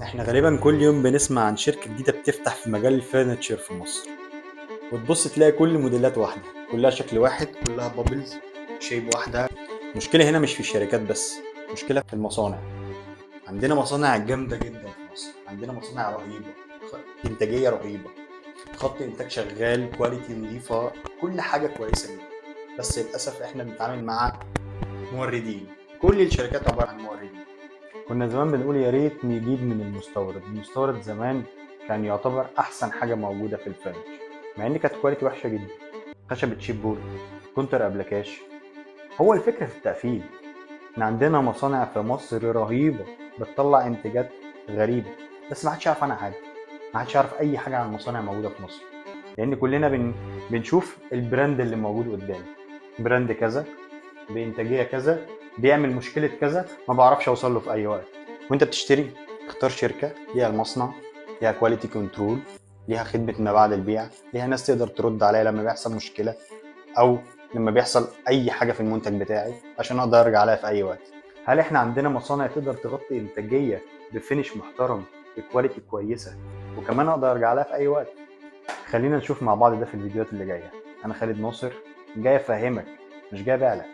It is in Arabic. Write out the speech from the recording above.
احنا غالبا كل يوم بنسمع عن شركة جديدة بتفتح في مجال الفurniture في مصر، وتبص تلاقي كل موديلات واحدة، كلها شكل واحد، كلها بابلز، شيب واحدة. المشكلة هنا مش في الشركات بس، المشكلة في المصانع. عندنا مصانع جامدة جدا في مصر، عندنا مصانع رهيبة، إنتاجية رهيبة، خط إنتاج شغال، كواليتي نظيفة، كل حاجة كويسة جدا. بس للأسف احنا بنتعامل مع موردين، كل الشركات عبارة عن موردين. كنا زمان بنقول يا ريت نجيب من المستورد. المستورد زمان كان يعتبر احسن حاجه موجوده في الفرنش، مع ان كانت كواليتي وحشه جدا. خشبة شيب بورد، كونتر ابلكاش. هو الفكره في التقفيل. احنا عندنا مصانع في مصر رهيبه بتطلع انتاجات غريبه، بس ما حدش يعرف عنها حاجه. ما حدش يعرف اي حاجه عن مصانع موجوده في مصر، لان كلنا بنشوف البراند اللي موجود قدامي. براند كذا، بانتاجيه كذا، بيعمل مشكله كذا، ما بعرفش اوصل له في اي وقت. وانت بتشتري، اختار شركه ليها المصنع، ليها كواليتي كنترول، ليها خدمه ما بعد البيع، ليها ناس تقدر ترد عليا لما بيحصل مشكله، او لما بيحصل اي حاجه في المنتج بتاعي، عشان اقدر ارجع عليها في اي وقت. هل احنا عندنا مصانع تقدر تغطي انتاجيه بفينش محترم، بكواليتي كويسه، وكمان اقدر ارجع لها في اي وقت؟ خلينا نشوف مع بعض ده في الفيديوهات اللي جايه. انا خالد ناصر، جاي افهمك، مش جاي ابيع لك.